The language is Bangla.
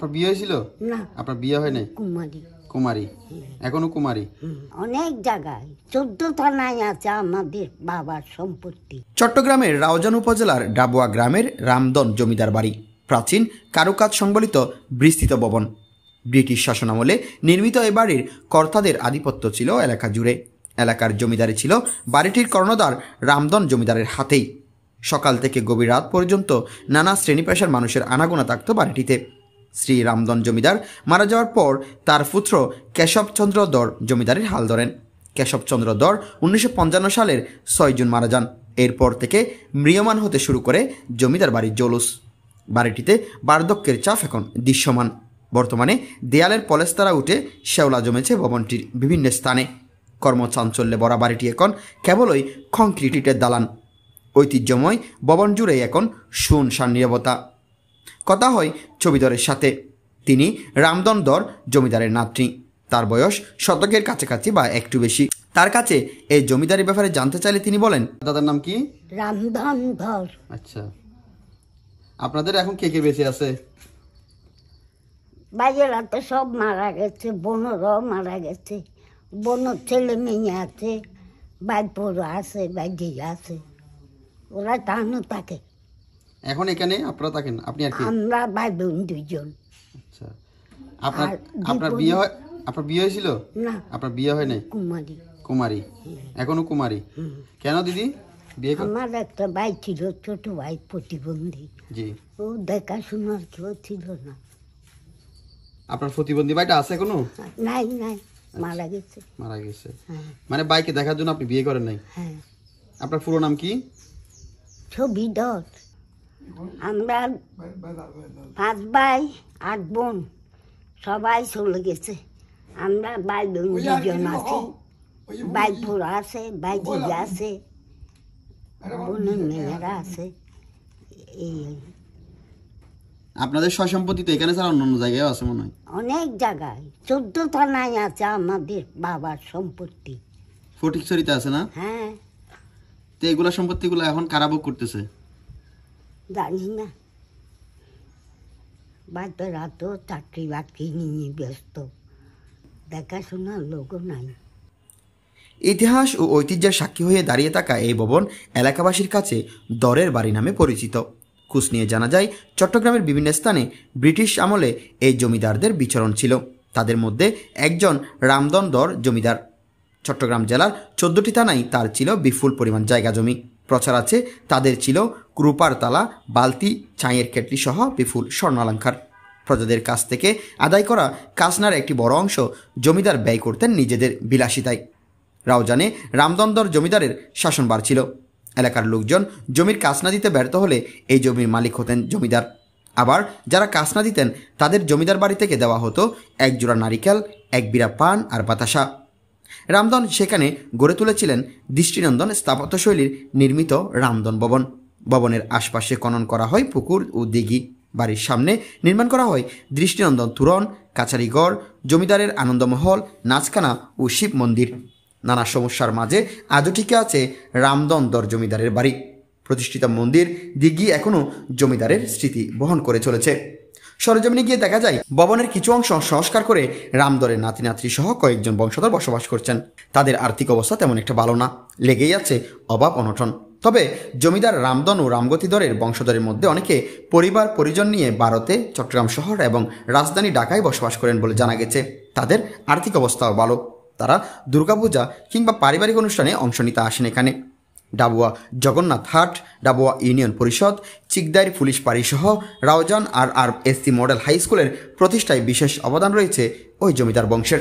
আপনার বিয়ে হয়েছিল? না, আপনার বিয়ে হয় নাই? কুমারী। কুমারী, এখনো কুমারী? অনেক জায়গায় 14 থানায় আছে আমাদের বাবার সম্পত্তি। চট্টগ্রামের রাউজান উপজেলার ডাবুয়া গ্রামের রামদন জমিদার বাড়ি প্রাচীন কারুকাজ সংবলিত বিস্তৃত ভবন। ব্রিটিশ শাসনামলে নির্মিত এ বাড়ির কর্তাদের আধিপত্য ছিল এলাকা জুড়ে। এলাকার জমিদারি ছিল বাড়িটির কর্ণধার রামদন জমিদারের হাতেই। সকাল থেকে গভীর রাত পর্যন্ত নানা শ্রেণী পেশার মানুষের আনাগোনা থাকত বাড়িটিতে। শ্রী রামদন জমিদার মারা যাওয়ার পর তার পুত্র কেশবচন্দ্র দর জমিদারির হাল ধরেন। কেশবচন্দ্র দর 1955 সালের 6 জুন মারা যান। এরপর থেকে ম্রিয়মান হতে শুরু করে জমিদার বাড়ির জৌলুস। বাড়িটিতে বার্ধক্যের চাপ এখন দৃশ্যমান। বর্তমানে দেয়ালের পলেস্তারা উঠে শেওলা জমেছে ভবনটির বিভিন্ন স্থানে। কর্মচাঞ্চল্যে ভরা বাড়িটি এখন কেবলই কংক্রিট ইটের দালান। ঐতিহ্যময় ভবন জুড়েই এখন শুনশান নীরবতা। কথা হয় ছবিধরের সাথে। তিনি রামদন দর জমিদারের নাতনি। তার বয়স শতকের কাছাকাছি বা একটু বেশি। তার কাছে এই জমিদারির ব্যাপারে জানতে চাইলে তিনি বলেন, দাদার নাম কি? রামধন ধর। আচ্ছা, আপনাদের এখন কে কে বেঁচে আছে? বাইরেরা তো সব মারা গেছে, বোনরাও মারা গেছে। বোনের ছেলে মেয়ে আছে, বাইপোরা আছে, বাইজি আছে, ওরা টানো থাকে। এখন এখানে আপনারা থাকেন? আপনি আর কি? আমরা ভাই বোন 2 জন। আচ্ছা, আপনার আর আপনার বিয়ে হয়? আপনার বিয়ে হয়েছিল? না, আপনার বিয়ে হয় নাই? কুমারী। কুমারী, এখনো কুমারী? কেন দিদি বিয়ে আমার একটা ভাই ছিল, ছোট ভাই, প্রতিবন্ধী। জি। ও দেখাশোনার কেউ ছিল না। আপনার প্রতিবন্ধী ভাইটা আছে এখনো? নাই নাই, মারা গেছে। মারা গেছে। হ্যাঁ মানে ভাইকে দেখার জন্য আপনি বিয়ে করেন নাই? হ্যাঁ। আপনার পুরো নাম কি? ছবি ধর। আমরা 5 ভাই 8 বোন, সবাই চলে গেছে। আমরা ভাই বোন 2 জন আছি। ভাই পোড়া আছে, ভাই দিদি আছে, বোনের মেয়েরা আছে। এই আপনাদের সসম্পত্তি তো এখানে ছাড়া অন্য জায়গায় আছে মনে হয়? অনেক জায়গায় 14 থানায় আছে আমাদের বাবার সম্পত্তি। ফটিকছড়িতে আছে না? হ্যাঁ, তো এগুলা সম্পত্তিগুলো এখন কারা ভোগ করতেছে? জানি না। বাচ্চারা তো চাকরি বাকরি নিয়ে ব্যস্ত, দেখাশোনার লোকও নাই। ইতিহাস ও ঐতিহ্যের সাক্ষী হয়ে দাঁড়িয়ে থাকা এই ভবন এলাকাবাসীর কাছে দরের বাড়ি নামে পরিচিত। খোঁজ নিয়ে জানা যায়, চট্টগ্রামের বিভিন্ন স্থানে ব্রিটিশ আমলে এই জমিদারদের বিচরণ ছিল। তাদের মধ্যে একজন রামদন দর জমিদার। চট্টগ্রাম জেলার 14টি থানায় তার ছিল বিপুল পরিমাণ জায়গা জমি। প্রচার আছে তাদের ছিল রূপার তালা, বালতি, চায়ের কেটলি সহ বিপুল স্বর্ণালঙ্কার। প্রজাদের কাছ থেকে আদায় করা কাসনার একটি বড় অংশ জমিদার ব্যয় করতেন নিজেদের বিলাসিতায়। রাউজানে রামদন্দর জমিদারের শাসনভার ছিল। এলাকার লোকজন জমির কাসনা দিতে ব্যর্থ হলে এই জমির মালিক হতেন জমিদার। আবার যারা কাসনা দিতেন তাদের জমিদার বাড়ি থেকে দেওয়া হতো 1 জোড়া নারিকেল, 1 বিড়া পান আর বাতাসা। রামদন সেখানে গড়ে তুলেছিলেন দৃষ্টিনন্দন স্থাপত্যশৈলীর নির্মিত রামদন ভবন। ভবনের আশপাশে খনন করা হয় পুকুর ও দিঘি। বাড়ির সামনে নির্মাণ করা হয় দৃষ্টিনন্দন তোরণ, কাছারিঘর, জমিদারের আনন্দমহল, নাচখানা ও শিব মন্দির। নানা সমস্যার মাঝে আজও টিকে আছে রামদন দর জমিদারের বাড়ি। প্রতিষ্ঠিত মন্দির, দিঘি এখনও জমিদারের স্মৃতি বহন করে চলেছে। সরেজমিনে গিয়ে দেখা যায় ভবনের কিছু অংশ সংস্কার করে রামদরের নাতি নাতনি সহ কয়েকজন বংশধর বসবাস করছেন। তাদের আর্থিক অবস্থা তেমন একটা ভালো না, লেগেই আছে অভাব অনটন। তবে জমিদার রামদন ও রামগতিধরের বংশধরের মধ্যে অনেকে পরিবার পরিজন নিয়ে ভারতে, চট্টগ্রাম শহর এবং রাজধানী ঢাকায় বসবাস করেন বলে জানা গেছে। তাদের আর্থিক অবস্থাও ভালো। তারা দুর্গাপূজা কিংবা পারিবারিক অনুষ্ঠানে অংশ নিতে আসেন এখানে। ডাবুয়া জগন্নাথ হাট, ডাবুয়া ইউনিয়ন পরিষদ, চিকদাইর পুলিশ ফাঁড়ি সহ রাউজান আর এসসি মডেল হাই স্কুলের প্রতিষ্ঠায় বিশেষ অবদান রয়েছে ওই জমিদার বংশের।